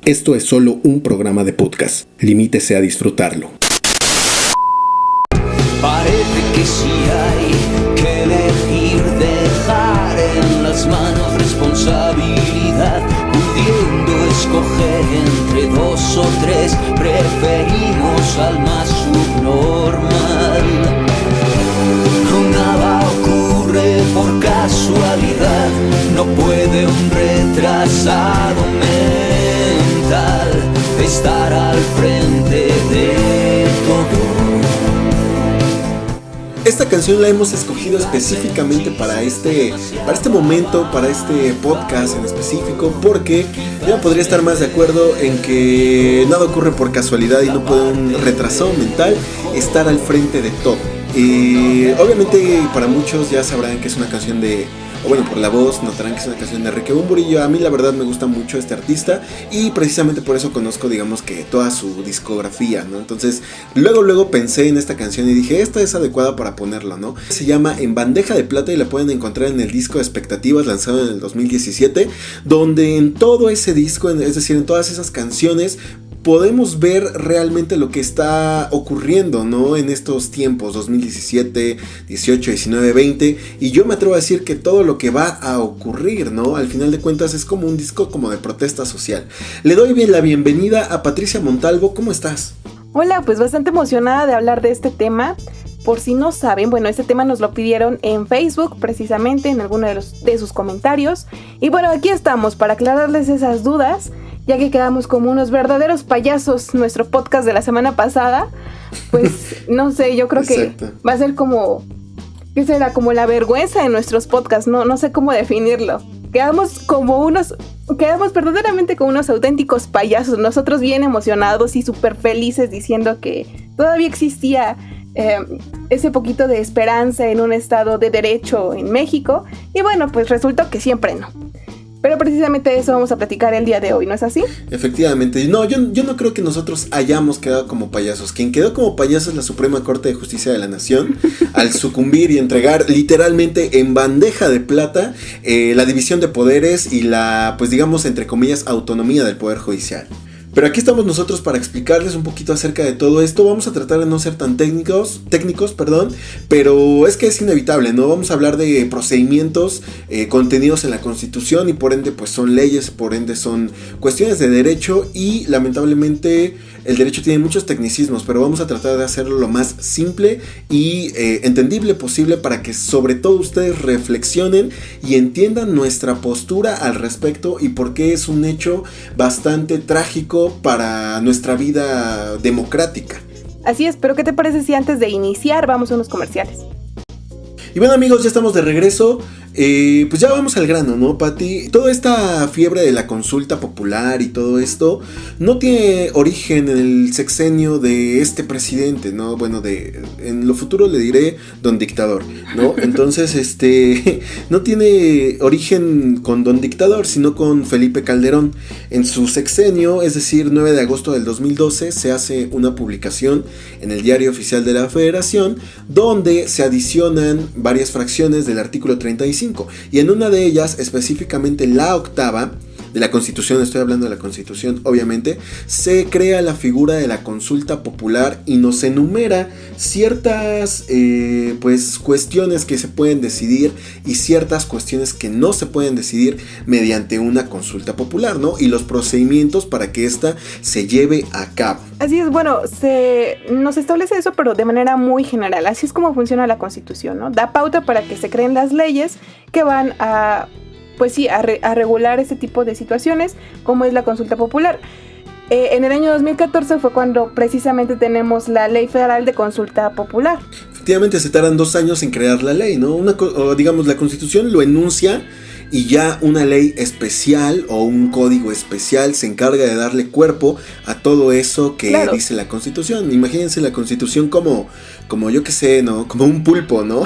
Esto es solo un programa de podcast. Limítese a disfrutarlo. Parece que sí hay que elegir, dejar en las manos responsabilidad, pudiendo escoger entre dos o tres, preferimos al más subnormal. Nada ocurre por casualidad, no puede un retrasado mental estar al frente de todo. Esta canción la hemos escogido específicamente para este momento, para este podcast en específico, porque yo no podría estar más de acuerdo en que nada ocurre por casualidad y no puede un retrasado mental estar al frente de todo. Obviamente para muchos ya sabrán que es una canción por la voz notarán que es una canción de Enrique Bunbury. A mí la verdad me gusta mucho este artista y precisamente por eso conozco, digamos, que toda su discografía, ¿no? Entonces luego pensé en esta canción y dije, esta es adecuada para ponerla, ¿no? Se llama En Bandeja de Plata y la pueden encontrar en el disco Expectativas, lanzado en el 2017, donde en todo ese disco, es decir, en todas esas canciones, podemos ver realmente lo que está ocurriendo, ¿no? En estos tiempos, 2017, 18, 19, 20. Y yo me atrevo a decir que todo lo que va a ocurrir, ¿no? Al final de cuentas es como un disco como de protesta social. Le doy la bienvenida a Patricia Montalvo. ¿Cómo estás? Hola, pues bastante emocionada de hablar de este tema. Por si no saben, bueno, este tema nos lo pidieron en Facebook, precisamente, en alguno de sus comentarios. Y bueno, aquí estamos para aclararles esas dudas, ya que quedamos como unos verdaderos payasos nuestro podcast de la semana pasada. Pues, no sé, yo creo que va a ser como, ¿qué será? Como la vergüenza de nuestros podcasts, no sé cómo definirlo. Quedamos verdaderamente como unos auténticos payasos, nosotros bien emocionados y súper felices diciendo que todavía existía ese poquito de esperanza en un estado de derecho en México, y bueno, pues resultó que siempre no. Pero precisamente de eso vamos a platicar el día de hoy, ¿no es así? Efectivamente. No, yo no creo que nosotros hayamos quedado como payasos. Quien quedó como payaso es la Suprema Corte de Justicia de la Nación al sucumbir y entregar literalmente en bandeja de plata la división de poderes y la, pues digamos, entre comillas, autonomía del Poder Judicial. Pero aquí estamos nosotros para explicarles un poquito acerca de todo esto. Vamos a tratar de no ser tan técnicos, pero es que es inevitable, ¿no? Vamos a hablar de procedimientos contenidos en la Constitución y por ende pues son leyes, por ende son cuestiones de derecho y lamentablemente el derecho tiene muchos tecnicismos, pero vamos a tratar de hacerlo lo más simple y entendible posible para que sobre todo ustedes reflexionen y entiendan nuestra postura al respecto y por qué es un hecho bastante trágico para nuestra vida democrática. Así es, pero ¿qué te parece si antes de iniciar vamos a unos comerciales? Y bueno amigos, ya estamos de regreso. Pues ya vamos al grano, ¿no, Pati? Toda esta fiebre de la consulta popular y todo esto no tiene origen en el sexenio de este presidente, ¿no? Bueno, en lo futuro le diré don dictador, ¿no? Entonces, no tiene origen con don dictador, sino con Felipe Calderón. En su sexenio, es decir, 9 de agosto del 2012, se hace una publicación en el Diario Oficial de la Federación, donde se adicionan varias fracciones del artículo 35. Y en una de ellas, específicamente la octava de la Constitución, estoy hablando de la Constitución obviamente, se crea la figura de la consulta popular y nos enumera ciertas pues cuestiones que se pueden decidir y ciertas cuestiones que no se pueden decidir mediante una consulta popular, ¿no? Y los procedimientos para que ésta se lleve a cabo. Así es, bueno, nos establece eso, pero de manera muy general. Así es como funciona la Constitución, ¿no? Da pauta para que se creen las leyes que van a regular este tipo de situaciones, como es la consulta popular. En el año 2014 fue cuando precisamente tenemos la Ley Federal de Consulta Popular. Efectivamente, se tardan 2 años en crear la ley, ¿no? Digamos, la Constitución lo enuncia y ya una ley especial o un código especial se encarga de darle cuerpo a todo eso que dice la Constitución. Imagínense la Constitución como yo que sé, ¿no? Como un pulpo, ¿no?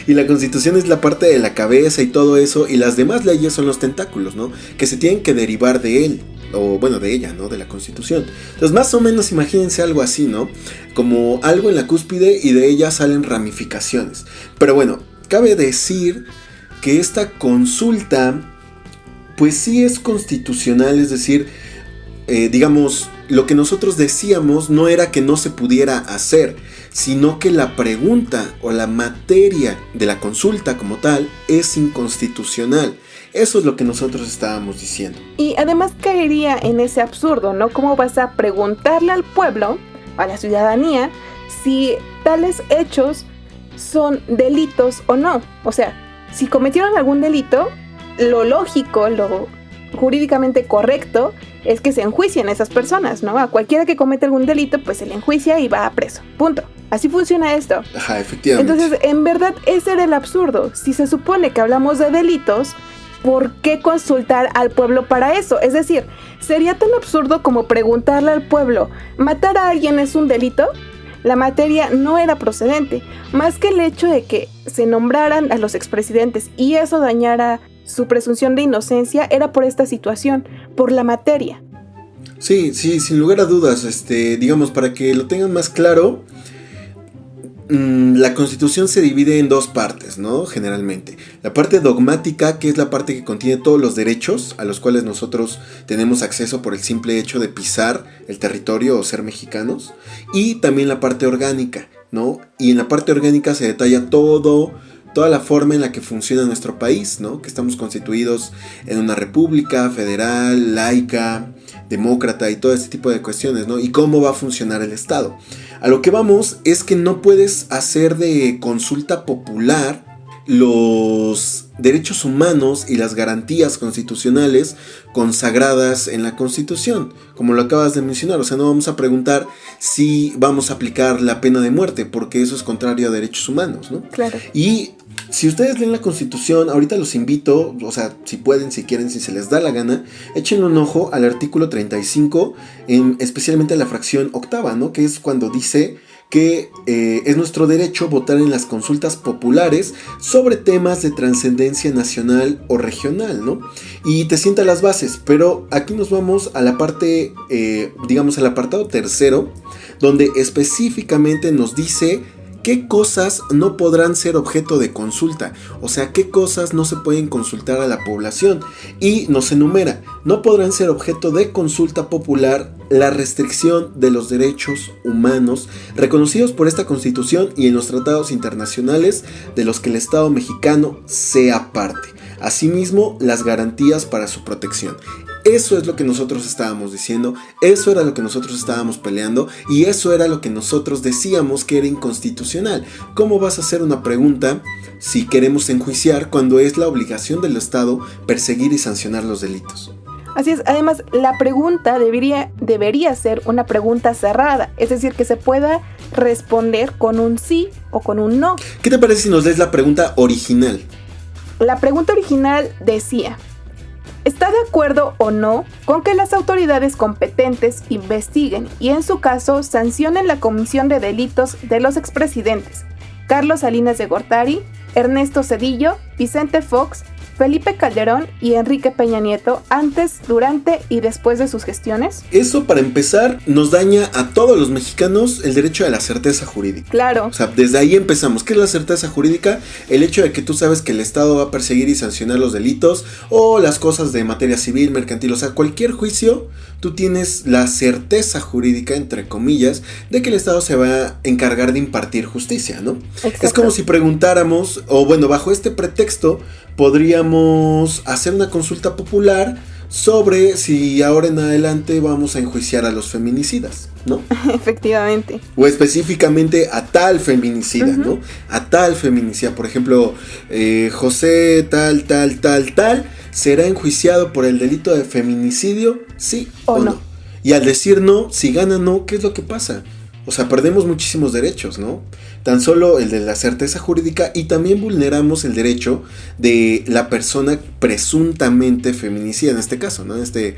Y la Constitución es la parte de la cabeza y todo eso, y las demás leyes son los tentáculos, ¿no? Que se tienen que derivar de él, o bueno, de ella, ¿no? De la Constitución. Entonces, más o menos imagínense algo así, ¿no? Como algo en la cúspide y de ella salen ramificaciones. Pero bueno, cabe decir que esta consulta pues sí es constitucional, es decir, digamos, lo que nosotros decíamos no era que no se pudiera hacer, sino que la pregunta o la materia de la consulta como tal es inconstitucional. Eso es lo que nosotros estábamos diciendo. Y además caería en ese absurdo, ¿no? ¿Cómo vas a preguntarle al pueblo, a la ciudadanía, si tales hechos son delitos o no? O sea, si cometieron algún delito, lo lógico, lo jurídicamente correcto es que se enjuicien a esas personas, ¿no? A cualquiera que cometa algún delito, pues se le enjuicia y va a preso. Punto. Así funciona esto. Ajá, efectivamente. Entonces, en verdad, ese era el absurdo. Si se supone que hablamos de delitos, ¿por qué consultar al pueblo para eso? Es decir, ¿sería tan absurdo como preguntarle al pueblo, ¿matar a alguien es un delito? La materia no era procedente, más que el hecho de que se nombraran a los expresidentes y eso dañara su presunción de inocencia, era por esta situación, por la materia. Sí, sin lugar a dudas, digamos, para que lo tengan más claro, la Constitución se divide en dos partes, ¿no? Generalmente. La parte dogmática, que es la parte que contiene todos los derechos a los cuales nosotros tenemos acceso por el simple hecho de pisar el territorio o ser mexicanos. Y también la parte orgánica, ¿no? Y en la parte orgánica se detalla toda la forma en la que funciona nuestro país, ¿no? Que estamos constituidos en una república federal, laica, demócrata y todo este tipo de cuestiones, ¿no? Y cómo va a funcionar el Estado. A lo que vamos es que no puedes hacer de consulta popular los derechos humanos y las garantías constitucionales consagradas en la Constitución, como lo acabas de mencionar. O sea, no vamos a preguntar si vamos a aplicar la pena de muerte, porque eso es contrario a derechos humanos, ¿no? Claro. Y si ustedes leen la Constitución, ahorita los invito, o sea, si pueden, si quieren, si se les da la gana, échenle un ojo al artículo 35, especialmente a la fracción octava, ¿no? Que es cuando dice que es nuestro derecho votar en las consultas populares sobre temas de trascendencia nacional o regional, ¿no? Y te sienta las bases, pero aquí nos vamos a la parte, digamos, al apartado tercero, donde específicamente nos dice qué cosas no podrán ser objeto de consulta, o sea, qué cosas no se pueden consultar a la población, y nos enumera: no podrán ser objeto de consulta popular la restricción de los derechos humanos reconocidos por esta Constitución y en los tratados internacionales de los que el Estado mexicano sea parte, asimismo las garantías para su protección. Eso es lo que nosotros estábamos diciendo, eso era lo que nosotros estábamos peleando y eso era lo que nosotros decíamos que era inconstitucional. ¿Cómo vas a hacer una pregunta si queremos enjuiciar cuando es la obligación del Estado perseguir y sancionar los delitos? Así es, además la pregunta debería ser una pregunta cerrada, es decir, que se pueda responder con un sí o con un no. ¿Qué te parece si nos lees la pregunta original? La pregunta original decía: ¿está de acuerdo o no con que las autoridades competentes investiguen y en su caso sancionen la comisión de delitos de los expresidentes Carlos Salinas de Gortari, Ernesto Zedillo, Vicente Fox, Felipe Calderón y Enrique Peña Nieto antes, durante y después de sus gestiones? Eso, para empezar, nos daña a todos los mexicanos el derecho a la certeza jurídica. Claro. O sea, desde ahí empezamos. ¿Qué es la certeza jurídica? El hecho de que tú sabes que el Estado va a perseguir y sancionar los delitos o las cosas de materia civil, mercantil. O sea, cualquier juicio, tú tienes la certeza jurídica, entre comillas, de que el Estado se va a encargar de impartir justicia, ¿no? Exacto. Es como si preguntáramos, o bueno, bajo este pretexto, podríamos hacer una consulta popular sobre si ahora en adelante vamos a enjuiciar a los feminicidas, ¿no? Efectivamente. O específicamente a tal feminicida, ¿no? A tal feminicida. Por ejemplo, José tal, será enjuiciado por el delito de feminicidio, sí o no. Y al decir no, si gana no, ¿qué es lo que pasa? O sea, perdemos muchísimos derechos, ¿no? Tan solo el de la certeza jurídica, y también vulneramos el derecho de la persona presuntamente feminicida en este caso, ¿no? En este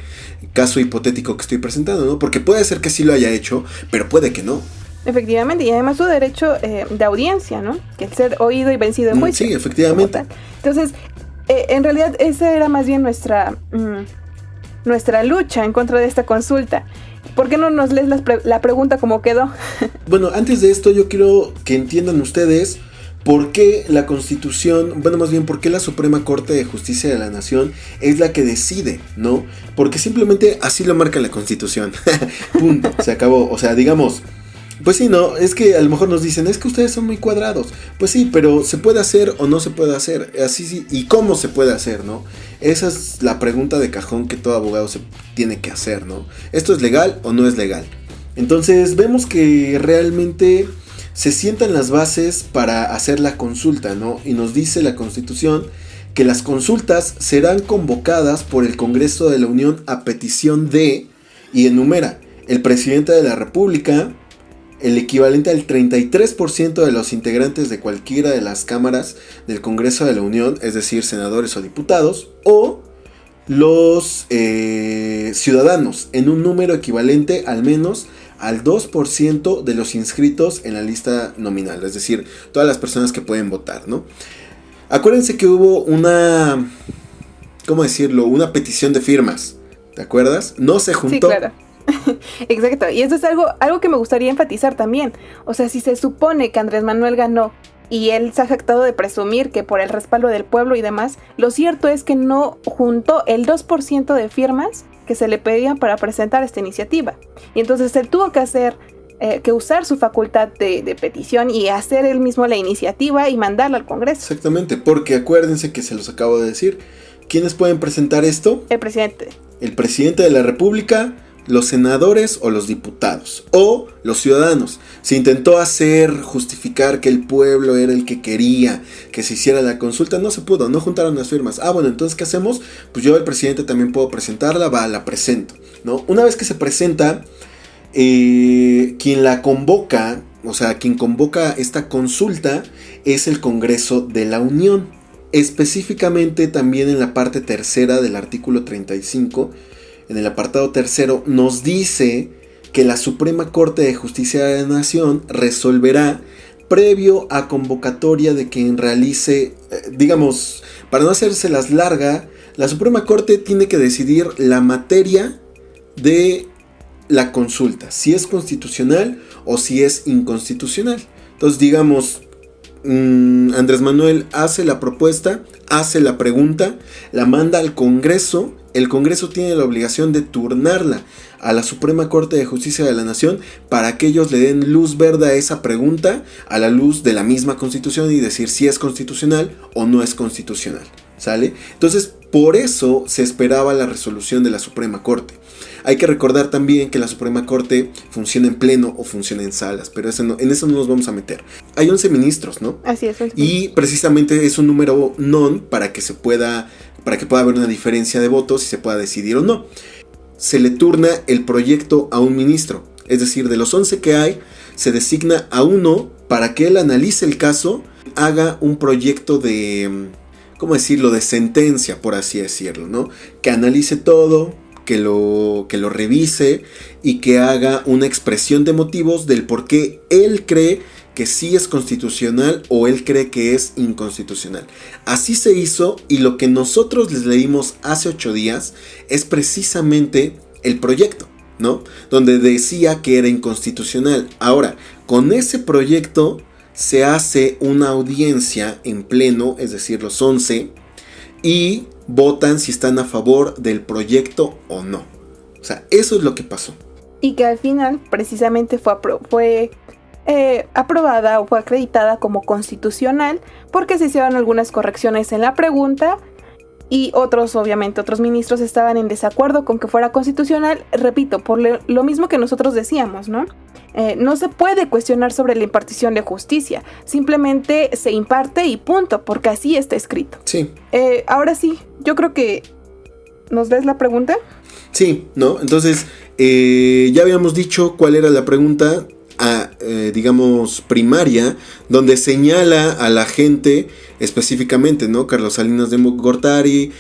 caso hipotético que estoy presentando, ¿no? Porque puede ser que sí lo haya hecho, pero puede que no. Efectivamente, y además su derecho de audiencia, ¿no? Que el ser oído y vencido en juicio. Sí, efectivamente. Entonces, en realidad esa era más bien nuestra lucha en contra de esta consulta. ¿Por qué no nos lees la pregunta como quedó? Bueno, antes de esto yo quiero que entiendan ustedes ¿por qué la Constitución, bueno, más bien, por qué la Suprema Corte de Justicia de la Nación es la que decide, ¿no? Porque simplemente así lo marca la Constitución. Punto, se acabó. O sea, digamos, pues sí, no, es que a lo mejor nos dicen, es que ustedes son muy cuadrados. Pues sí, pero ¿se puede hacer o no se puede hacer? Así sí, ¿y cómo se puede hacer, no? Esa es la pregunta de cajón que todo abogado se tiene que hacer, ¿no? ¿Esto es legal o no es legal? Entonces vemos que realmente se sientan las bases para hacer la consulta, ¿no? Y nos dice la Constitución que las consultas serán convocadas por el Congreso de la Unión a petición de, y enumera, el presidente de la República, el equivalente al 33% de los integrantes de cualquiera de las cámaras del Congreso de la Unión, es decir, senadores o diputados, o los ciudadanos, en un número equivalente al menos al 2% de los inscritos en la lista nominal, es decir, todas las personas que pueden votar, ¿no? Acuérdense que hubo una, ¿cómo decirlo? Una petición de firmas, ¿te acuerdas? No se juntó. Sí, claro. Exacto, y eso es algo que me gustaría enfatizar también. O sea, si se supone que Andrés Manuel ganó y él se ha jactado de presumir que por el respaldo del pueblo y demás, lo cierto es que no juntó el 2% de firmas que se le pedían para presentar esta iniciativa. Y entonces él tuvo que que usar su facultad de petición y hacer él mismo la iniciativa y mandarla al Congreso. Exactamente, porque acuérdense que se los acabo de decir. ¿Quiénes pueden presentar esto? El presidente. El presidente de la República, los senadores o los diputados o los ciudadanos. Se intentó justificar que el pueblo era el que quería que se hiciera la consulta, no se pudo, no juntaron las firmas. Bueno, entonces ¿qué hacemos? Pues yo, el presidente, también puedo presentarla, la presento, ¿no? Una vez que se presenta, quien la convoca, o sea, quien convoca esta consulta es el Congreso de la Unión. Específicamente también en la parte tercera del artículo 35, en el apartado tercero, nos dice que la Suprema Corte de Justicia de la Nación resolverá previo a convocatoria de quien realice, digamos, para no hacérselas larga, la Suprema Corte tiene que decidir la materia de la consulta, si es constitucional o si es inconstitucional. Entonces, digamos, Andrés Manuel hace la propuesta, hace la pregunta, la manda al Congreso. El Congreso tiene la obligación de turnarla a la Suprema Corte de Justicia de la Nación para que ellos le den luz verde a esa pregunta a la luz de la misma Constitución y decir si es constitucional o no es constitucional, ¿sale? Entonces, por eso se esperaba la resolución de la Suprema Corte. Hay que recordar también que la Suprema Corte funciona en pleno o funciona en salas, pero en eso no nos vamos a meter. Hay 11 ministros, ¿no? Así es. Y precisamente es un número non para que pueda haber una diferencia de votos y se pueda decidir o no. Se le turna el proyecto a un ministro, es decir, de los 11 que hay, se designa a uno para que él analice el caso, haga un proyecto de, ¿cómo decirlo?, de sentencia, por así decirlo, ¿no? Que analice todo, que lo revise y que haga una expresión de motivos del por qué él cree que sí es constitucional o él cree que es inconstitucional. Así se hizo, y lo que nosotros les leímos hace 8 días es precisamente el proyecto, ¿no? Donde decía que era inconstitucional. Ahora, con ese proyecto se hace una audiencia en pleno, es decir, los 11, y votan si están a favor del proyecto o no. O sea, eso es lo que pasó. Y que al final precisamente fue aprobada o fue acreditada como constitucional porque se hicieron algunas correcciones en la pregunta y otros ministros estaban en desacuerdo con que fuera constitucional, repito, por lo mismo que nosotros decíamos, ¿no? No se puede cuestionar sobre la impartición de justicia, simplemente se imparte y punto, porque así está escrito. Sí. Ahora sí, yo creo que ¿nos des la pregunta? Sí, ¿no? Entonces, ya habíamos dicho cuál era la pregunta, digamos, primaria, donde señala a la gente específicamente, ¿no? Carlos Salinas de Gortari,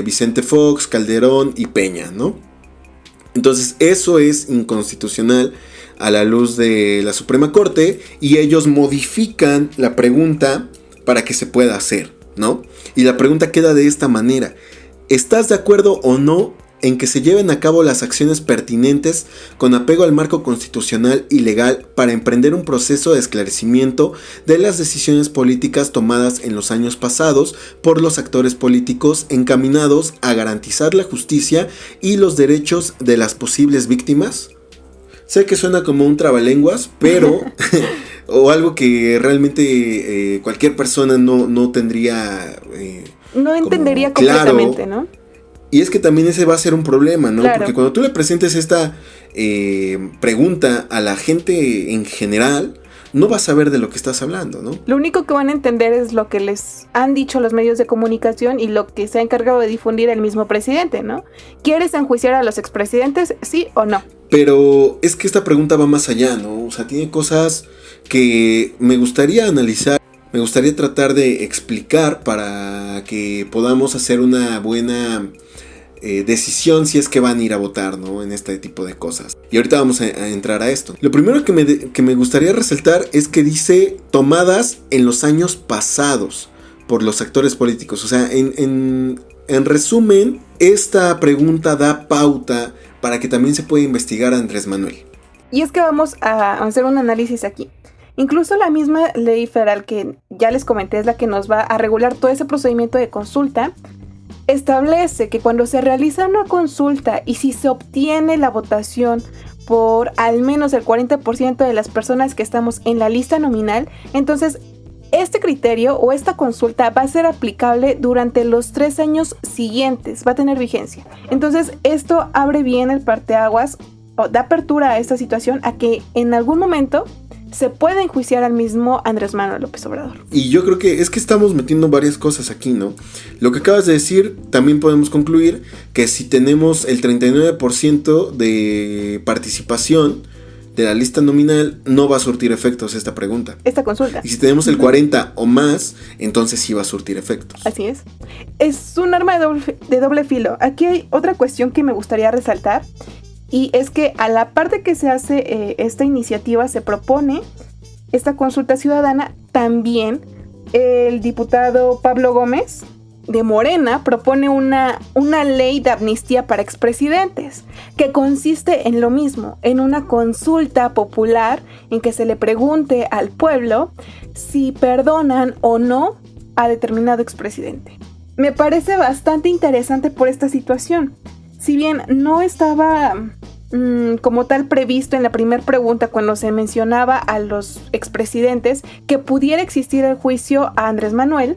Vicente Fox, Calderón y Peña, ¿no? Entonces, eso es inconstitucional a la luz de la Suprema Corte, y ellos modifican la pregunta para que se pueda hacer, ¿no? Y la pregunta queda de esta manera: ¿estás de acuerdo o no en que se lleven a cabo las acciones pertinentes con apego al marco constitucional y legal para emprender un proceso de esclarecimiento de las decisiones políticas tomadas en los años pasados por los actores políticos encaminados a garantizar la justicia y los derechos de las posibles víctimas. Sé que suena como un trabalenguas, pero o algo que realmente cualquier persona no tendría no entendería completamente, claro, ¿no? Y es que también ese va a ser un problema, ¿no? Claro. Porque cuando tú le presentes esta pregunta a la gente en general, no vas a saber de lo que estás hablando, ¿no? Lo único que van a entender es lo que les han dicho los medios de comunicación y lo que se ha encargado de difundir el mismo presidente, ¿no? ¿Quieres enjuiciar a los expresidentes, sí o no? Pero es que esta pregunta va más allá, ¿no? O sea, tiene cosas que me gustaría analizar, me gustaría tratar de explicar para que podamos hacer una buena decisión si es que van a ir a votar, ¿no? En este tipo de cosas. Y ahorita vamos a entrar a esto. Lo primero que me gustaría resaltar es que dice tomadas en los años pasados por los actores políticos. O sea, en resumen, esta pregunta da pauta para que también se pueda investigar a Andrés Manuel. Y es que vamos a hacer un análisis aquí. Incluso la misma ley federal que ya les comenté es la que nos va a regular todo ese procedimiento de consulta. Establece que cuando se realiza una consulta y si se obtiene la votación por al menos el 40% de las personas que estamos en la lista nominal, entonces este criterio o esta consulta va a ser aplicable durante los 3 años siguientes, va a tener vigencia. Entonces esto abre bien el parteaguas o da apertura a esta situación a que en algún momento se puede enjuiciar al mismo Andrés Manuel López Obrador. Y yo creo que es que estamos metiendo varias cosas aquí, ¿no? Lo que acabas de decir, también podemos concluir que si tenemos el 39% de participación de la lista nominal, no va a surtir efectos esta pregunta. Esta consulta. Y si tenemos el 40 o más, entonces sí va a surtir efectos. Así es. Es un arma de doble filo. Aquí hay otra cuestión que me gustaría resaltar. Y es que a la par de que se hace esta iniciativa, se propone esta consulta ciudadana, también el diputado Pablo Gómez de Morena propone una ley de amnistía para expresidentes, que consiste en lo mismo, en una consulta popular en que se le pregunte al pueblo si perdonan o no a determinado expresidente. Me parece bastante interesante por esta situación. Si bien no estaba como tal previsto en la primera pregunta cuando se mencionaba a los expresidentes que pudiera existir el juicio a Andrés Manuel,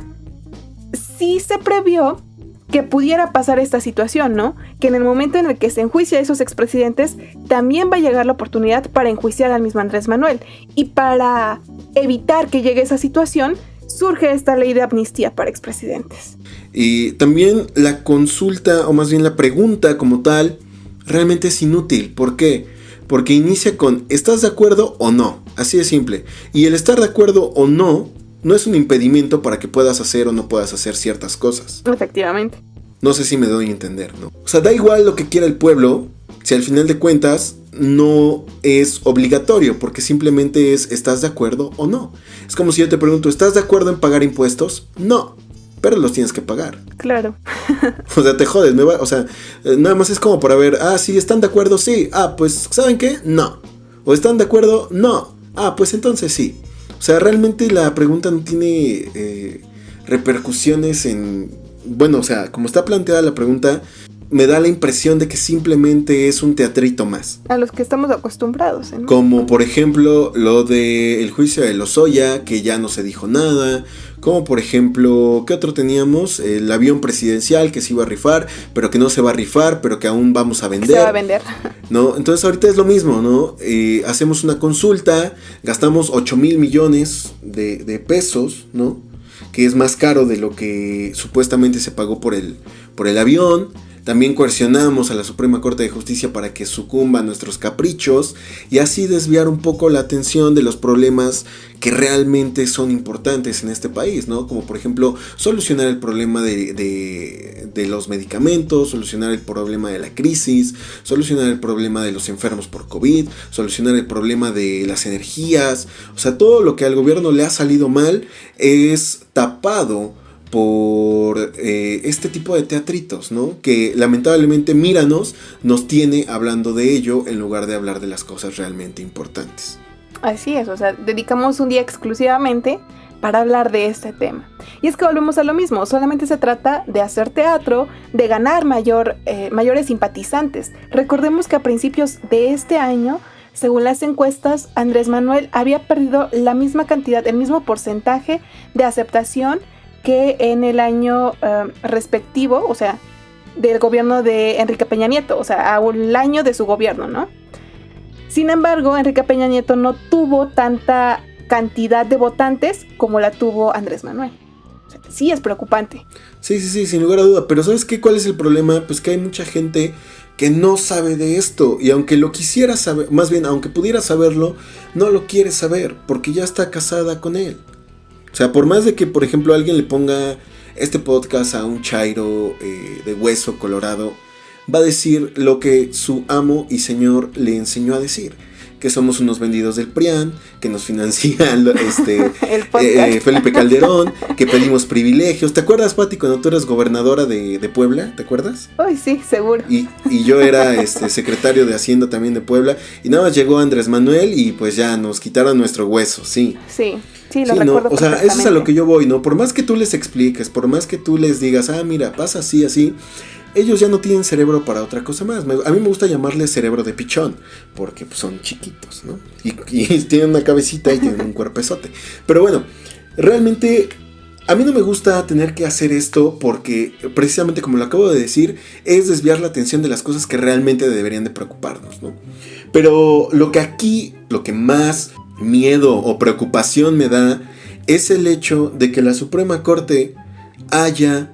sí se previó que pudiera pasar esta situación, ¿no? Que en el momento en el que se enjuicia a esos expresidentes, también va a llegar la oportunidad para enjuiciar al mismo Andrés Manuel. Y para evitar que llegue esa situación, surge esta ley de amnistía para expresidentes. Y también la consulta, o más bien la pregunta como tal, realmente es inútil. ¿Por qué? Porque inicia con ¿estás de acuerdo o no? Así de simple. Y el estar de acuerdo o no es un impedimento para que puedas hacer o no puedas hacer ciertas cosas. Efectivamente. No sé si me doy a entender, ¿no? O sea, da igual lo que quiera el pueblo, si al final de cuentas no es obligatorio, porque simplemente es ¿estás de acuerdo o no? Es como si yo te pregunto, ¿estás de acuerdo en pagar impuestos? No, pero los tienes que pagar. Claro. O sea, te jodes, o sea, nada más es como para ver, sí, ¿están de acuerdo? Sí. Pues, ¿saben qué? No. ¿O están de acuerdo? No. Pues entonces sí. O sea, realmente la pregunta no tiene repercusiones en... Bueno, o sea, como está planteada la pregunta, me da la impresión de que simplemente es un teatrito más. A los que estamos acostumbrados, ¿no? Como por ejemplo lo del juicio de Lozoya, que ya no se dijo nada. Como por ejemplo, ¿qué otro teníamos? El avión presidencial que se iba a rifar, pero que no se va a rifar, pero que aún vamos a vender. Se va a vender. ¿No? Entonces ahorita es lo mismo, ¿no? Hacemos una consulta, gastamos 8,000 millones de pesos, ¿no? Que es más caro de lo que supuestamente se pagó por el avión. También coercionamos a la Suprema Corte de Justicia para que sucumba a nuestros caprichos y así desviar un poco la atención de los problemas que realmente son importantes en este país, ¿no? Como por ejemplo solucionar el problema de los medicamentos, solucionar el problema de la crisis, solucionar el problema de los enfermos por COVID, solucionar el problema de las energías. O sea, todo lo que al gobierno le ha salido mal es tapado por este tipo de teatritos, ¿no? Que lamentablemente Míranos nos tiene hablando de ello en lugar de hablar de las cosas realmente importantes. Así es, o sea, dedicamos un día exclusivamente para hablar de este tema. Y es que volvemos a lo mismo, solamente se trata de hacer teatro, de ganar mayores simpatizantes. Recordemos que a principios de este año, según las encuestas, Andrés Manuel había perdido la misma cantidad, el mismo porcentaje de aceptación que en el año respectivo, o sea, del gobierno de Enrique Peña Nieto, o sea, al año de su gobierno, ¿no? Sin embargo, Enrique Peña Nieto no tuvo tanta cantidad de votantes como la tuvo Andrés Manuel. O sea, sí es preocupante. Sí, sin lugar a duda. Pero ¿sabes qué? ¿Cuál es el problema? Pues que hay mucha gente que no sabe de esto. Y aunque lo quisiera saber, más bien, aunque pudiera saberlo, no lo quiere saber porque ya está casada con él. O sea, por más de que, por ejemplo, alguien le ponga este podcast a un chairo de hueso colorado, va a decir lo que su amo y señor le enseñó a decir. Que somos unos vendidos del PRIAN, que nos financia Felipe Calderón, que pedimos privilegios. ¿Te acuerdas, Pati, cuando tú eras gobernadora de Puebla? ¿Te acuerdas? Uy, sí, seguro. Y yo era secretario de Hacienda también de Puebla. Y nada más llegó Andrés Manuel y pues ya nos quitaron nuestro hueso, sí. Sí, lo recuerdo. ¿No? O sea, eso es a lo que yo voy, ¿no? Por más que tú les expliques, por más que tú les digas, mira, pasa así, ellos ya no tienen cerebro para otra cosa más. A mí me gusta llamarles cerebro de pichón, porque pues, son chiquitos, ¿no? Y tienen una cabecita y tienen un cuerpezote. Pero bueno, realmente a mí no me gusta tener que hacer esto porque, precisamente como lo acabo de decir, es desviar la atención de las cosas que realmente deberían de preocuparnos, ¿no? Pero lo que más miedo o preocupación me da es el hecho de que la Suprema Corte haya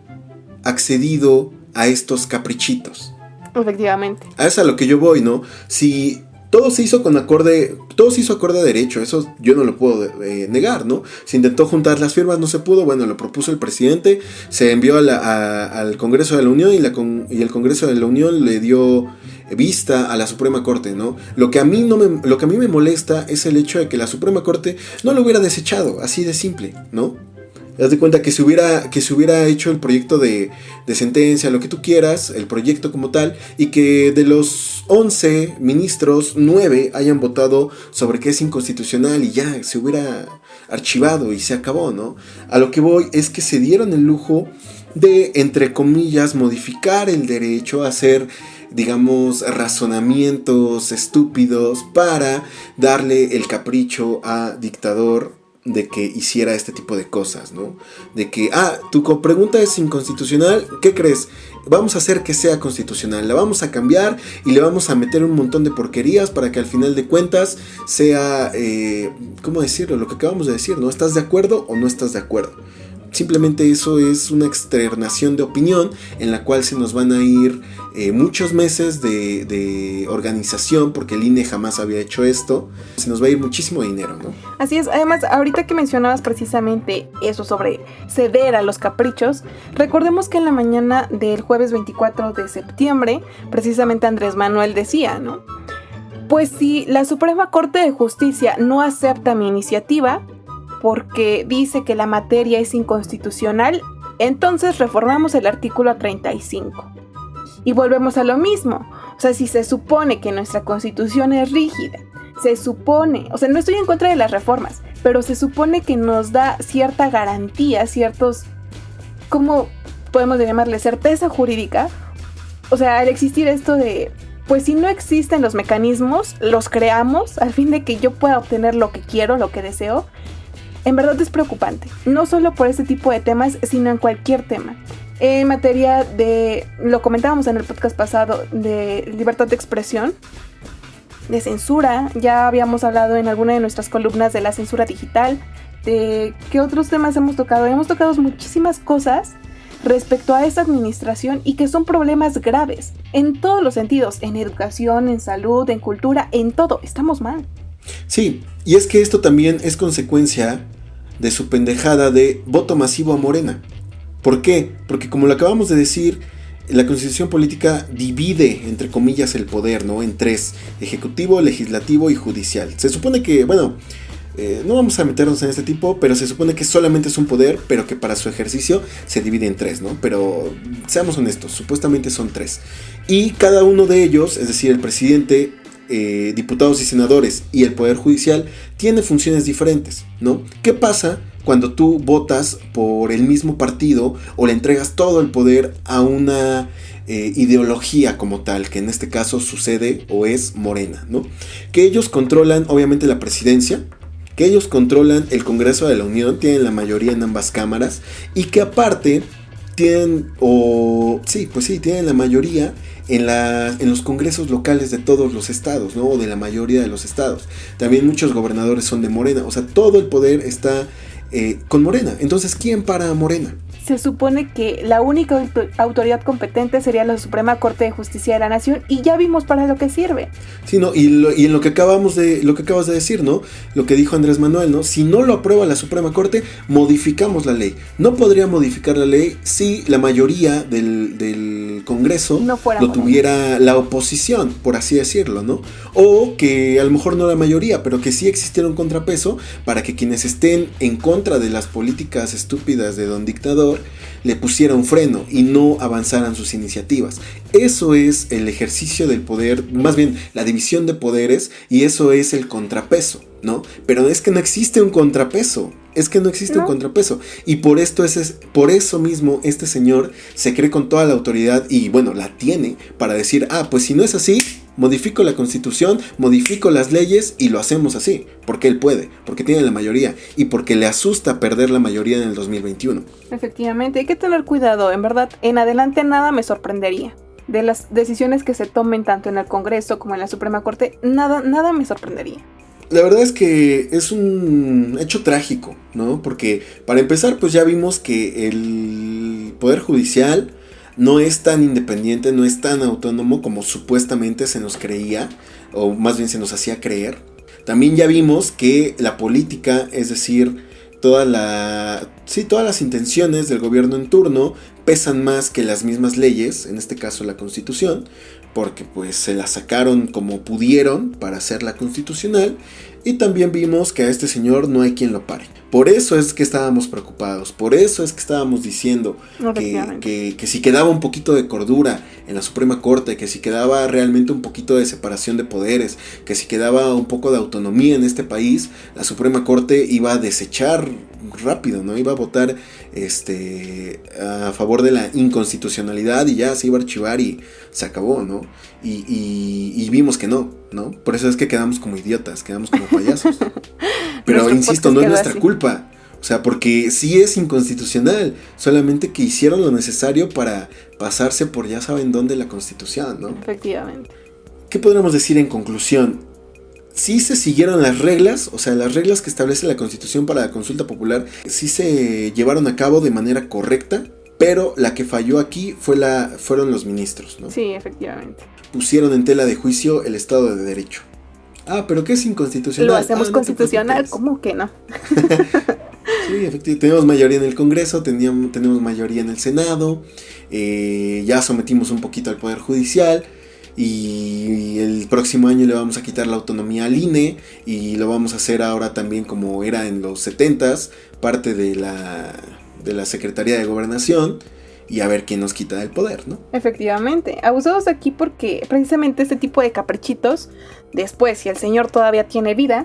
accedido a estos caprichitos. Efectivamente. A eso es a lo que yo voy, ¿no? Si todo se hizo acorde a derecho, eso yo no lo puedo negar, ¿no? Se intentó juntar las firmas, no se pudo, bueno, lo propuso el presidente, se envió al Congreso de la Unión y el Congreso de la Unión le dio vista a la Suprema Corte, ¿no? Lo que a mí me molesta es el hecho de que la Suprema Corte no lo hubiera desechado, así de simple, ¿no? Haz de cuenta que se hubiera hecho el proyecto de sentencia, lo que tú quieras, el proyecto como tal, y que de los 11 ministros, 9 hayan votado sobre que es inconstitucional y ya se hubiera archivado y se acabó, ¿no? A lo que voy es que se dieron el lujo de, entre comillas, modificar el derecho a hacer, digamos, razonamientos estúpidos para darle el capricho a dictador de que hiciera este tipo de cosas, ¿no? De que, tu pregunta es inconstitucional, ¿qué crees? Vamos a hacer que sea constitucional, la vamos a cambiar y le vamos a meter un montón de porquerías para que al final de cuentas sea, ¿cómo decirlo? Lo que acabamos de decir, ¿no? ¿Estás de acuerdo o no estás de acuerdo? Simplemente eso es una externación de opinión en la cual se nos van a ir muchos meses de organización, porque el INE jamás había hecho esto. Se nos va a ir muchísimo dinero, ¿no? Así es. Además, ahorita que mencionabas precisamente eso sobre ceder a los caprichos, recordemos que en la mañana del jueves 24 de septiembre, precisamente Andrés Manuel decía, ¿no? Pues si la Suprema Corte de Justicia no acepta mi iniciativa, porque dice que la materia es inconstitucional, entonces reformamos el artículo 35. Y volvemos a lo mismo. O sea, si se supone que nuestra Constitución es rígida, se supone, o sea, no estoy en contra de las reformas, pero se supone que nos da cierta garantía, ciertos, ¿cómo podemos llamarle? Certeza jurídica. O sea, al existir esto de, pues si no existen los mecanismos, los creamos al fin de que yo pueda obtener lo que quiero, lo que deseo. En verdad es preocupante, no solo por este tipo de temas, sino en cualquier tema. En materia de, lo comentábamos en el podcast pasado, de libertad de expresión, de censura, ya habíamos hablado en alguna de nuestras columnas de la censura digital, de qué otros temas hemos tocado. Hemos tocado muchísimas cosas respecto a esta administración y que son problemas graves, en todos los sentidos, en educación, en salud, en cultura, en todo, estamos mal. Sí, y es que esto también es consecuencia de su pendejada de voto masivo a Morena. ¿Por qué? Porque como lo acabamos de decir, la Constitución política divide, entre comillas, el poder, ¿no? En tres: ejecutivo, legislativo y judicial. Se supone que, bueno, no vamos a meternos en este tipo, pero se supone que solamente es un poder, pero que para su ejercicio se divide en 3, ¿no? Pero seamos honestos, supuestamente son 3. Y cada uno de ellos, es decir, el presidente, diputados y senadores y el poder judicial, tiene funciones diferentes, ¿no? ¿Qué pasa cuando tú votas por el mismo partido o le entregas todo el poder a una ideología como tal, que en este caso sucede o es Morena, ¿no? Que ellos controlan obviamente la presidencia, que ellos controlan el Congreso de la Unión, tienen la mayoría en ambas cámaras, y que aparte tienen, tienen la mayoría en los congresos locales de todos los estados, ¿no? O de la mayoría de los estados. También muchos gobernadores son de Morena, o sea, todo el poder está con Morena. Entonces, ¿quién para a Morena? Se supone que la única autoridad competente sería la Suprema Corte de Justicia de la Nación, y ya vimos para lo que sirve. Sí, ¿no? Y en lo que acabas de decir, ¿no? Lo que dijo Andrés Manuel, ¿no? Si no lo aprueba la Suprema Corte, modificamos la ley. No podría modificar la ley si la mayoría del Congreso no fuera lo tuviera la oposición, por así decirlo, ¿no? O que a lo mejor no la mayoría, pero que sí existiera un contrapeso para que quienes estén en contra de las políticas estúpidas de don dictador le pusiera un freno y no avanzaran sus iniciativas. Eso es el ejercicio del poder, más bien la división de poderes, y eso es el contrapeso, ¿no? Pero es que no existe un contrapeso. Un contrapeso. Y por eso mismo este señor se cree con toda la autoridad y bueno, la tiene para decir, pues si no es así, modifico la Constitución, modifico las leyes y lo hacemos así. Porque él puede, porque tiene la mayoría y porque le asusta perder la mayoría en el 2021. Efectivamente, hay que tener cuidado. En verdad, en adelante nada me sorprendería. De las decisiones que se tomen tanto en el Congreso como en la Suprema Corte, nada me sorprendería. La verdad es que es un hecho trágico, ¿no? Porque para empezar, pues ya vimos que el Poder Judicial no es tan independiente, no es tan autónomo como supuestamente se nos creía, o más bien se nos hacía creer. También ya vimos que la política, es decir, todas las intenciones del gobierno en turno pesan más que las mismas leyes, en este caso la Constitución, porque pues se la sacaron como pudieron para hacerla constitucional. Y también vimos que a este señor no hay quien lo pare. Por eso es que estábamos preocupados, por eso es que estábamos diciendo que si quedaba un poquito de cordura en la Suprema Corte, que si quedaba realmente un poquito de separación de poderes, que si quedaba un poco de autonomía en este país, la Suprema Corte iba a desechar rápido, ¿no? Iba a votar a favor de la inconstitucionalidad y ya se iba a archivar y se acabó, ¿no? Y vimos que no, ¿no? Por eso es que quedamos como idiotas, quedamos como payasos. Pero insisto, no es nuestra culpa. O sea, porque sí es inconstitucional, solamente que hicieron lo necesario para pasarse por ya saben dónde la Constitución, ¿no? Efectivamente. ¿Qué podríamos decir en conclusión? Sí se siguieron las reglas, o sea, las reglas que establece la Constitución para la consulta popular, sí se llevaron a cabo de manera correcta, pero la que falló aquí fueron los ministros, ¿no? Sí, efectivamente. Pusieron en tela de juicio el Estado de Derecho. Pero ¿qué es inconstitucional? Lo hacemos constitucional, ¿cómo que no? Sí, efectivamente, tenemos mayoría en el Congreso, tenemos mayoría en el Senado, ya sometimos un poquito al Poder Judicial. Y el próximo año le vamos a quitar la autonomía al INE y lo vamos a hacer ahora también como era en los 70s, parte de la Secretaría de Gobernación, y a ver quién nos quita el poder, ¿no? Efectivamente, abusados aquí porque precisamente este tipo de caprichitos, después si el señor todavía tiene vida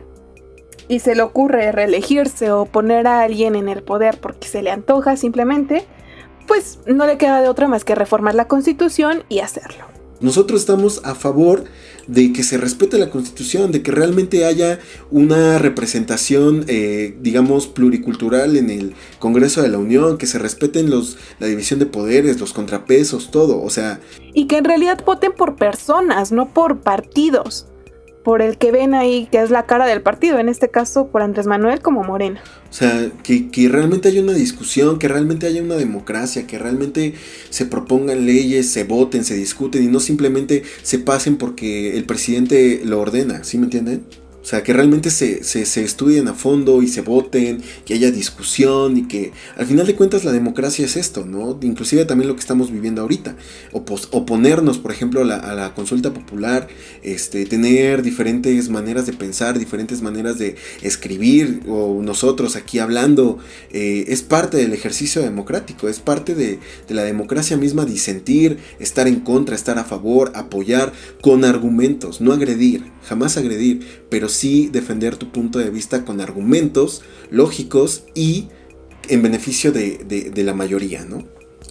y se le ocurre reelegirse o poner a alguien en el poder porque se le antoja simplemente, pues no le queda de otra más que reformar la Constitución y hacerlo. Nosotros estamos a favor de que se respete la Constitución, de que realmente haya una representación, digamos, pluricultural en el Congreso de la Unión, que se respeten la división de poderes, los contrapesos, todo, o sea... Y que en realidad voten por personas, no por partidos, por el que ven ahí, que es la cara del partido, en este caso por Andrés Manuel como Morena. O sea, que realmente haya una discusión, que realmente haya una democracia, que realmente se propongan leyes, se voten, se discuten y no simplemente se pasen porque el presidente lo ordena, ¿sí me entienden? O sea, que realmente se estudien a fondo y se voten, que haya discusión y que al final de cuentas la democracia es esto, ¿no? Inclusive también lo que estamos viviendo ahorita. Oponernos, por ejemplo, a la consulta popular, tener diferentes maneras de pensar, diferentes maneras de escribir, o nosotros aquí hablando, es parte del ejercicio democrático, es parte de la democracia misma, disentir, estar en contra, estar a favor, apoyar, con argumentos, no agredir, jamás agredir, pero sí defender tu punto de vista con argumentos lógicos y en beneficio de la mayoría, ¿no?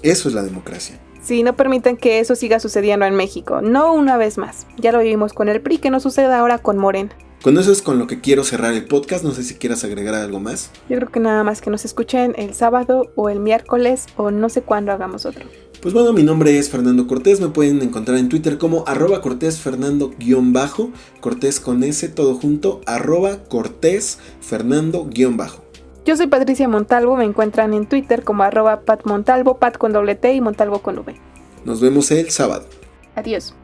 Eso es la democracia. Sí, no permitan que eso siga sucediendo en México, no una vez más. Ya lo vivimos con el PRI, que no suceda ahora con Morena. Con eso es con lo que quiero cerrar el podcast, no sé si quieras agregar algo más. Yo creo que nada más que nos escuchen el sábado o el miércoles o no sé cuándo hagamos otro. Pues bueno, mi nombre es Fernando Cortés, me pueden encontrar en Twitter como @CortésFernando_, Cortés con S, todo junto, @CortésFernando_. Yo soy Patricia Montalvo, me encuentran en Twitter como @PatMontalvo, Pat con doble T y Montalvo con V. Nos vemos el sábado. Adiós.